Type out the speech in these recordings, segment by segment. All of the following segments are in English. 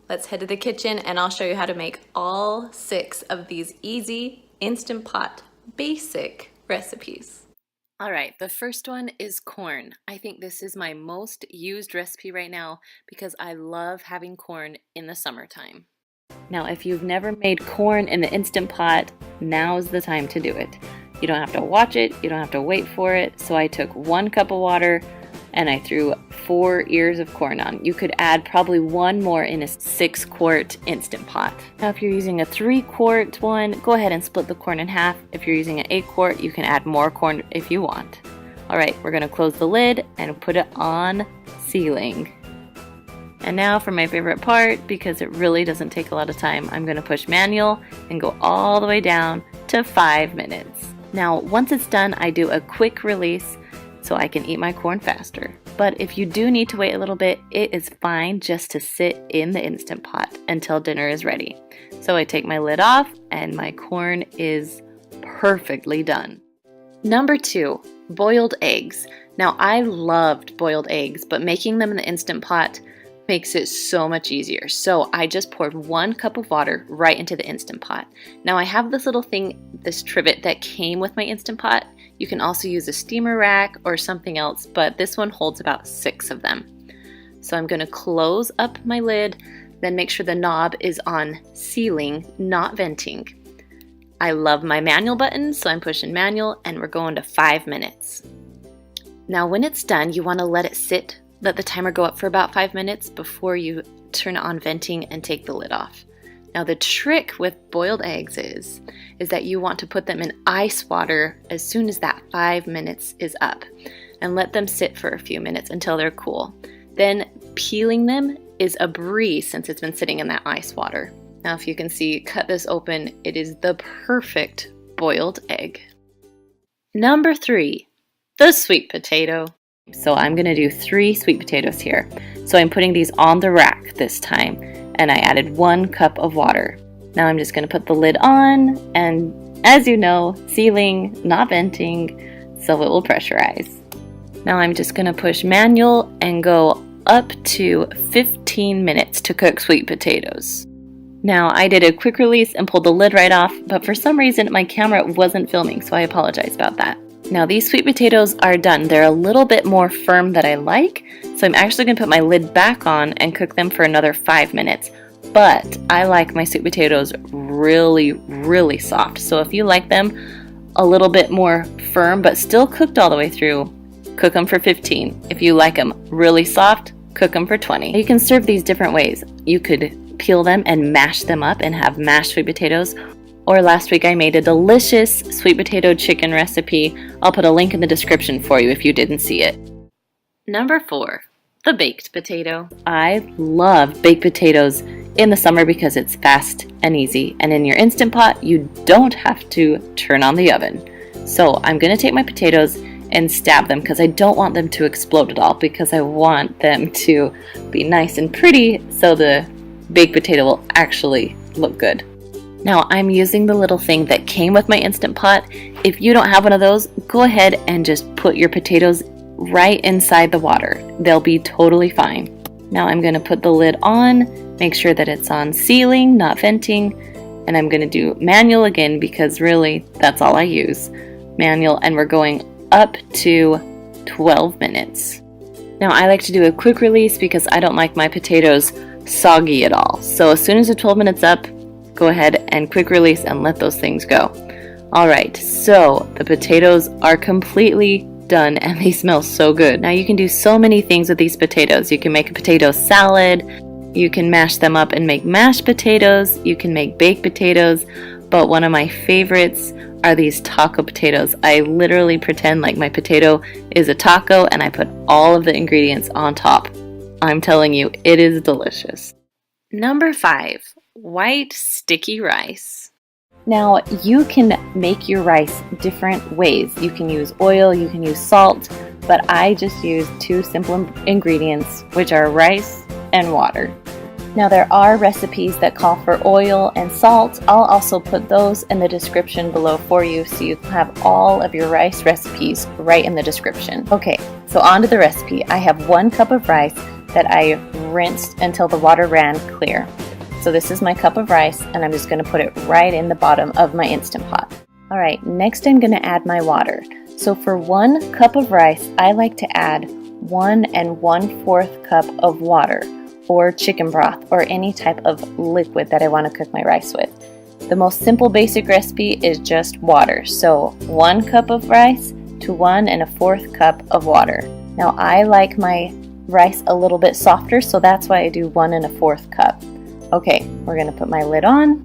Let's head to the kitchen and I'll show you how to make all 6 of these easy Instant Pot basic recipes. All right, the first one is corn. I think this is my most used recipe right now because I love having corn in the summertime. Now, if you've never made corn in the Instant Pot, now's the time to do it. You don't have to watch it, you don't have to wait for it. So I took 1 cup of water and I threw 4 ears of corn on. You could add probably 1 more in a 6-quart Instant Pot. Now if you're using a 3-quart one, go ahead and split the corn in half. If you're using an 8-quart, you can add more corn if you want. Alright, we're going to close the lid and put it on sealing. And now for my favorite part, because it really doesn't take a lot of time, I'm going to push manual and go all the way down to 5 minutes. Now once it's done, I do a quick release so I can eat my corn faster. But if you do need to wait a little bit, it is fine just to sit in the Instant Pot until dinner is ready. So I take my lid off and my corn is perfectly done. Number 2, boiled eggs. Now I loved boiled eggs, but making them in the Instant Pot makes it so much easier. So I just poured 1 cup of water right into the Instant Pot. Now I have this little thing, this trivet that came with my Instant Pot. You can also use a steamer rack or something else, but this one holds about 6 of them. So I'm going to close up my lid, then make sure the knob is on sealing, not venting. I love my manual button, so I'm pushing manual and we're going to 5 minutes. Now when it's done, you want to let it sit, let the timer go up for about 5 minutes before you turn on venting and take the lid off. Now the trick with boiled eggs is that you want to put them in ice water as soon as that 5 minutes is up and let them sit for a few minutes until they're cool. Then peeling them is a breeze since it's been sitting in that ice water. Now if you can see, cut this open, it is the perfect boiled egg. Number 3, the sweet potato. So I'm going to do 3 sweet potatoes here. So I'm putting these on the rack this time. And I added 1 cup of water. Now I'm just going to put the lid on, and as you know, sealing, not venting, so it will pressurize. Now I'm just going to push manual and go up to 15 minutes to cook sweet potatoes. Now I did a quick release and pulled the lid right off, but for some reason my camera wasn't filming, so I apologize about that. Now these sweet potatoes are done. They're a little bit more firm than I like, so I'm actually going to put my lid back on and cook them for another 5 minutes. But I like my sweet potatoes really, really soft. So if you like them a little bit more firm but still cooked all the way through, cook them for 15. If you like them really soft, cook them for 20. You can serve these different ways. You could peel them and mash them up and have mashed sweet potatoes. Or last week I made a delicious sweet potato chicken recipe. I'll put a link in the description for you if you didn't see it. Number 4, the baked potato. I love baked potatoes in the summer because it's fast and easy. And in your Instant Pot, you don't have to turn on the oven. So I'm going to take my potatoes and stab them because I don't want them to explode at all, because I want them to be nice and pretty so the baked potato will actually look good. Now I'm using the little thing that came with my Instant Pot. If you don't have one of those, go ahead and just put your potatoes right inside the water. They'll be totally fine. Now I'm going to put the lid on, make sure that it's on sealing, not venting, and I'm going to do manual again because really that's all I use. Manual, and we're going up to 12 minutes. Now I like to do a quick release because I don't like my potatoes soggy at all. So as soon as the 12 minutes up, go ahead and quick release and let those things go. Alright, so the potatoes are completely done and they smell so good. Now you can do so many things with these potatoes. You can make a potato salad, you can mash them up and make mashed potatoes, you can make baked potatoes, but one of my favorites are these taco potatoes. I literally pretend like my potato is a taco and I put all of the ingredients on top. I'm telling you, it is delicious. Number 5, white sticky rice. Now you can make your rice different ways. You can use oil, you can use salt, but I just use 2 simple ingredients, which are rice and water. Now there are recipes that call for oil and salt. I'll also put those in the description below for you so you have all of your rice recipes right in the description. Okay, so on to the recipe. I have 1 cup of rice that I rinsed until the water ran clear. So this is my cup of rice, and I'm just going to put it right in the bottom of my Instant Pot. All right, next I'm going to add my water. So for 1 cup of rice, I like to add 1 1/4 cup of water, or chicken broth, or any type of liquid that I want to cook my rice with. The most simple basic recipe is just water. So 1 cup of rice to 1 1/4 cup of water. Now I like my rice a little bit softer, so that's why I do 1 1/4 cup. Okay, we're going to put my lid on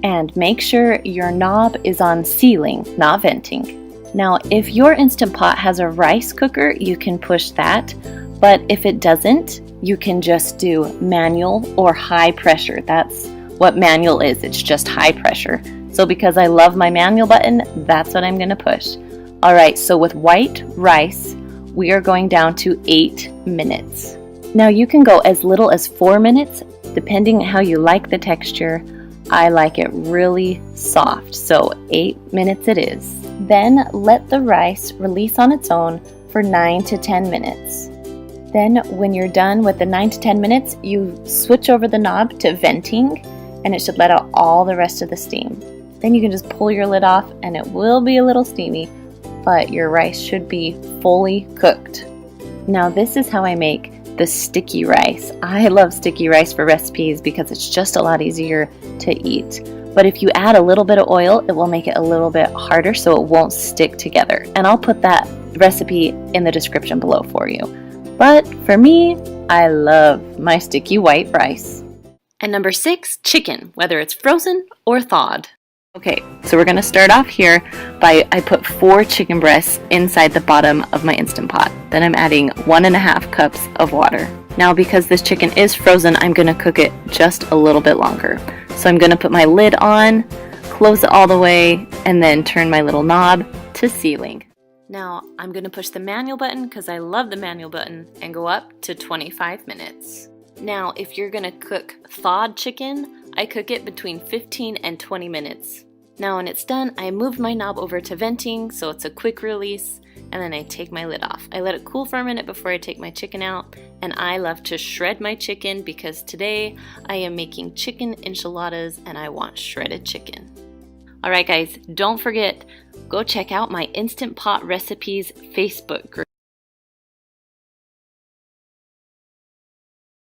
and make sure your knob is on sealing, not venting. Now, if your Instant Pot has a rice cooker, you can push that, but if it doesn't, you can just do manual or high pressure. That's what manual is, it's just high pressure. So because I love my manual button, that's what I'm going to push. All right, so with white rice, we are going down to 8 minutes. Now you can go as little as 4 minutes, depending on how you like the texture. I like it really soft, so 8 minutes it is. Then let the rice release on its own for 9 to 10 minutes. Then when you're done with the 9 to 10 minutes, you switch over the knob to venting, and it should let out all the rest of the steam. Then you can just pull your lid off, and it will be a little steamy, but your rice should be fully cooked. Now this is how I make the sticky rice. I love sticky rice for recipes because it's just a lot easier to eat. But if you add a little bit of oil, it will make it a little bit harder so it won't stick together. And I'll put that recipe in the description below for you. But for me, I love my sticky white rice. And number 6, chicken, whether it's frozen or thawed. Okay, so we're gonna start off here by, I put 4 chicken breasts inside the bottom of my Instant Pot. Then I'm adding 1 1/2 cups of water. Now because this chicken is frozen, I'm gonna cook it just a little bit longer. So I'm gonna put my lid on, close it all the way, and then turn my little knob to sealing. Now I'm gonna push the manual button because I love the manual button and go up to 25 minutes. Now if you're gonna cook thawed chicken, I cook it between 15 and 20 minutes. Now when it's done, I move my knob over to venting so it's a quick release, and then I take my lid off. I let it cool for a minute before I take my chicken out, and I love to shred my chicken because today I am making chicken enchiladas and I want shredded chicken. Alright guys, don't forget, go check out my Instant Pot Recipes Facebook group.